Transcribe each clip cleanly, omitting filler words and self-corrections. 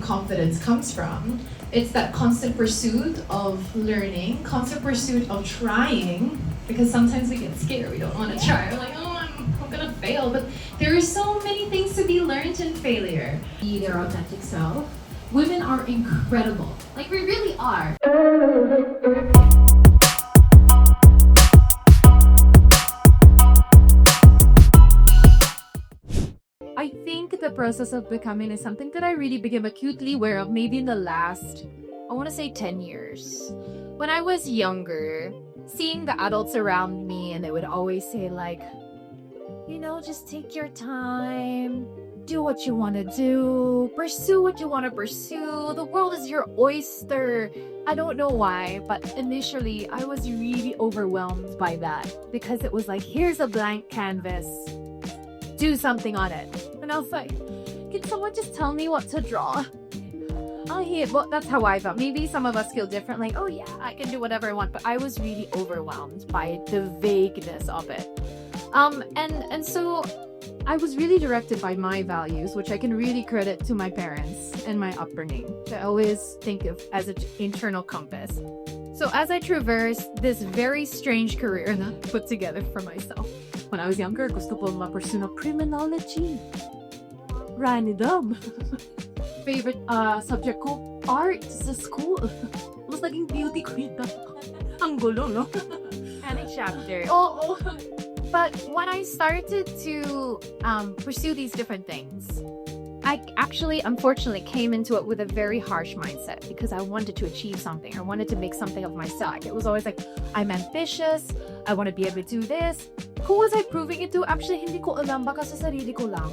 confidence comes from. It's that constant pursuit of learning, constant pursuit of trying, because sometimes we get scared, we don't want to try. We're like, oh, I'm gonna fail. But there are so many things to be learned in failure. Be their authentic self. Women are incredible. Like, we really are. I think the process of becoming is something that I really became acutely aware of maybe in the last, I want to say 10 years. When I was younger, seeing the adults around me, and they would always say like, you know, just take your time, do what you want to do, pursue what you want to pursue, the world is your oyster. I don't know why, but initially I was really overwhelmed by that, because it was like, here's a blank canvas, do something on it. And I was like, can someone just tell me what to draw? Well, that's how I felt. Maybe some of us feel different, like, oh yeah, I can do whatever I want, but I was really overwhelmed by the vagueness of it. And so I was really directed by my values, which I can really credit to my parents and my upbringing. I always think of as an internal compass. So as I traversed this very strange career that I put together for myself, when I was younger, gusto ko ma-pursue na criminology. Random. Favorite subject ko, art sa school. Mas naging beauty queen na. Ang gulo, no? Any chapter. Oh. But when I started to pursue these different things, I actually, unfortunately, came into it with a very harsh mindset, because I wanted to achieve something. I wanted to make something of myself. It was always like, I'm ambitious. I want to be able to do this. Who was I proving it to? Actually, hindi ko alam, baka sa sarili ko lang.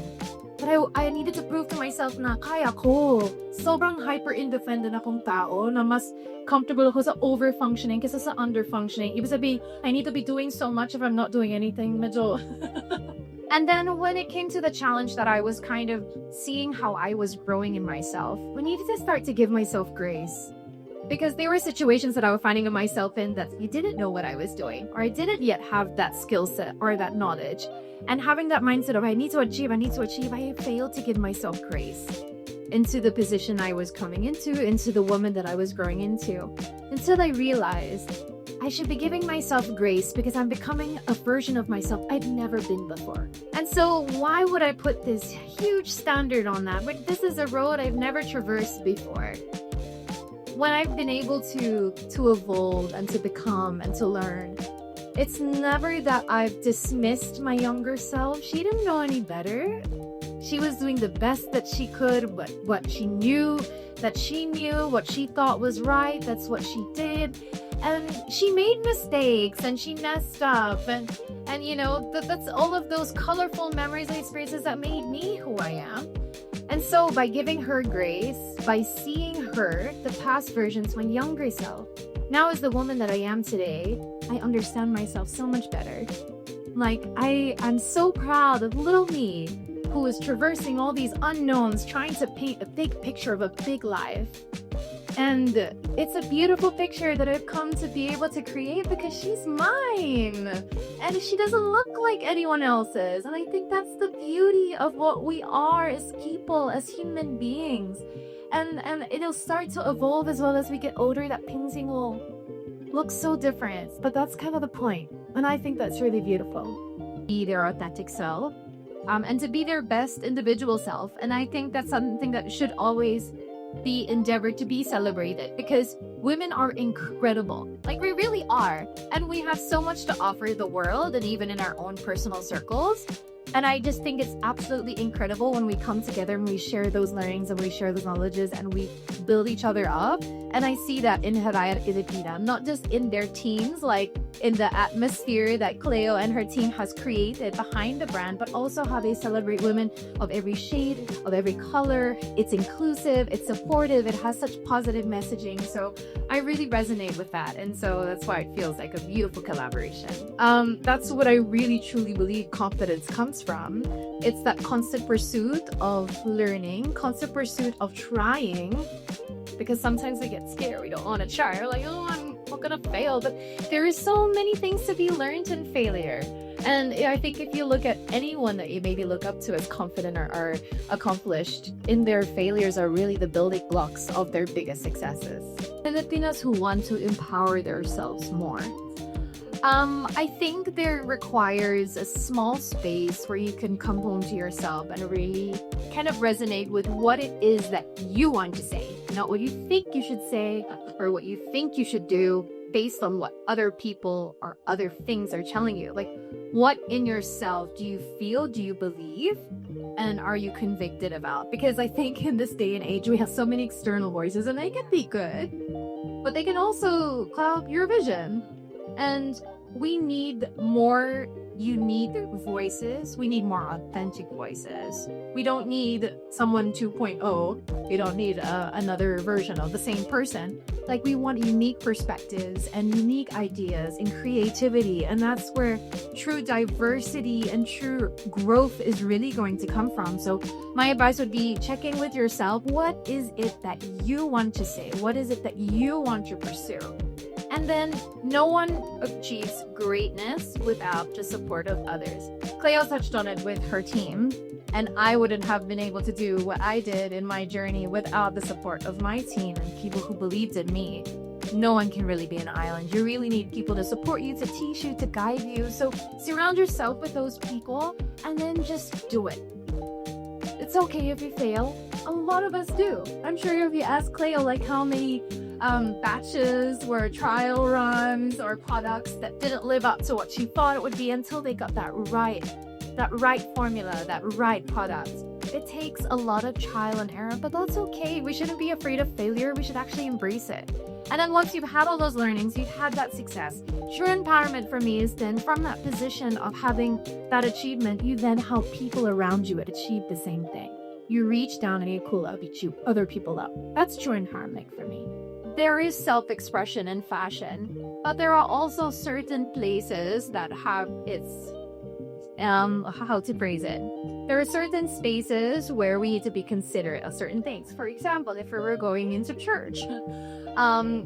But I needed to prove to myself na kaya ko. Sobrang hyper-independent akong tao na mas comfortable ako sa over-functioning kaysa sa under-functioning. Ibig sabihin, I need to be doing so much if I'm not doing anything. Medyo. And then when it came to the challenge that I was kind of seeing how I was growing in myself, I needed to start to give myself grace. Because there were situations that I was finding myself in that I didn't know what I was doing, or I didn't yet have that skill set or that knowledge. And having that mindset of I need to achieve, I failed to give myself grace into the position I was coming into the woman that I was growing into. Until I realized I should be giving myself grace because I'm becoming a version of myself I've never been before. And so why would I put this huge standard on that? But this is a road I've never traversed before. When I've been able to evolve and to become and to learn, it's never that I've dismissed my younger self. She didn't know any better. She was doing the best that she could, but what she knew, what she thought was right, that's what she did. And she made mistakes and she messed up, and you know, that's all of those colorful memories and experiences that made me who I am. And so by giving her grace, by seeing her, the past versions, my younger self, now as the woman that I am today, I understand myself so much better. Like, I'm so proud of little me, who is traversing all these unknowns, trying to paint a big picture of a big life. And it's a beautiful picture that I've come to be able to create because she's mine. And she doesn't look like anyone else's. And I think that's the beauty of what we are as people, as human beings. And it'll start to evolve as well as we get older. That painting will look so different. But that's kind of the point. And I think that's really beautiful. Be their authentic self. And to be their best individual self. And I think that's something that should always be endeavored to be celebrated, because women are incredible. Like, we really are. And we have so much to offer the world and even in our own personal circles. And I just think it's absolutely incredible when we come together and we share those learnings and we share those knowledges and we build each other up. And I see that in Haraya Filipina, not just in their teams, like in the atmosphere that Cleo and her team has created behind the brand, but also how they celebrate women of every shade, of every color. It's inclusive, it's supportive, it has such positive messaging. So I really resonate with that. And so that's why it feels like a beautiful collaboration. That's what I really truly believe confidence comes from. It's that constant pursuit of learning, constant pursuit of trying, because sometimes we get scared, we don't want to try, we're like, oh, I'm not gonna fail. But there is so many things to be learned in failure. And I think if you look at anyone that you maybe look up to as confident or accomplished, in their failures are really the building blocks of their biggest successes. Filipinos who want to empower themselves more. I think there requires a small space where you can come home to yourself and really kind of resonate with what it is that you want to say, not what you think you should say or what you think you should do based on what other people or other things are telling you. Like, what in yourself do you feel, do you believe, and are you convicted about? Because I think in this day and age, we have so many external voices, and they can be good, but they can also cloud your vision. And we need more unique voices. We need more authentic voices. We don't need someone 2.0. We don't need another version of the same person. Like, we want unique perspectives and unique ideas and creativity. And that's where true diversity and true growth is really going to come from. So my advice would be check in with yourself. What is it that you want to say? What is it that you want to pursue? And then no one achieves greatness without the support of others. Cleo touched on it with her team, and I wouldn't have been able to do what I did in my journey without the support of my team and people who believed in me. No one can really be an island. You really need people to support you, to teach you, to guide you. So surround yourself with those people and then just do it. It's okay if you fail. A lot of us do. I'm sure if you ask Cleo like how many batches were trial runs or products that didn't live up to what she thought it would be until they got that right formula, that right product. It takes a lot of trial and error, but that's okay. We shouldn't be afraid of failure. We should actually embrace it. And then once you've had all those learnings, you've had that success, true empowerment for me is then from that position of having that achievement, you then help people around you achieve the same thing. You reach down and you pull up, you chew other people up. That's true empowerment for me. There is self-expression in fashion, but there are also certain places that have its, how to phrase it. There are certain spaces where we need to be considerate of certain things. For example, if we were going into church,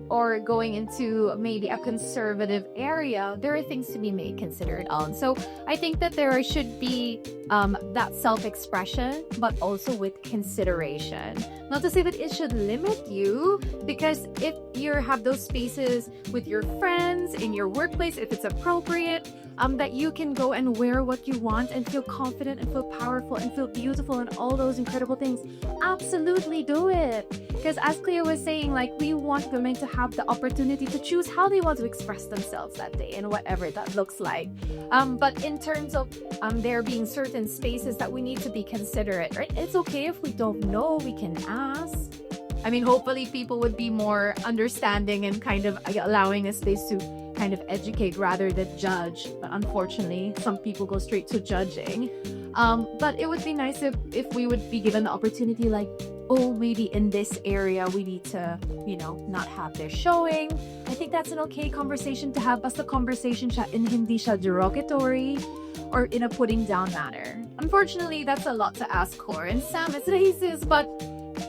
or going into maybe a conservative area, there are things to be made considerate on. So I think that there should be that self-expression, but also with consideration. Not to say that it should limit you, because if you have those spaces with your friends, in your workplace, if it's appropriate, that you can go and wear what you want and feel confident and feel powerful and feel beautiful and all those incredible things, absolutely do it. Because as Cleo was saying, like, we want women to have the opportunity to choose how they want to express themselves that day and whatever that looks like. But in terms of there being certain spaces that we need to be considerate, right? It's okay if we don't know, we can ask. I mean, hopefully people would be more understanding and kind of allowing a space to kind of educate rather than judge. But unfortunately, some people go straight to judging. But it would be nice if we would be given the opportunity, like, oh, maybe in this area we need to, not have this showing. I think that's an okay conversation to have. Basta conversation siya and hindi siya derogatory or in a putting down manner. Unfortunately, that's a lot to ask for. And Sam, it's racist, but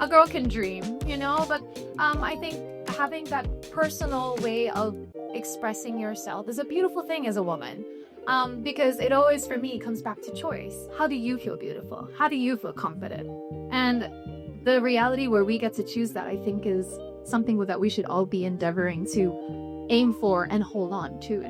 a girl can dream, But I think having that personal way of expressing yourself is a beautiful thing as a woman. Because it always, for me, comes back to choice. How do you feel beautiful? How do you feel confident? And the reality where we get to choose that, I think, is something that we should all be endeavoring to aim for and hold on to.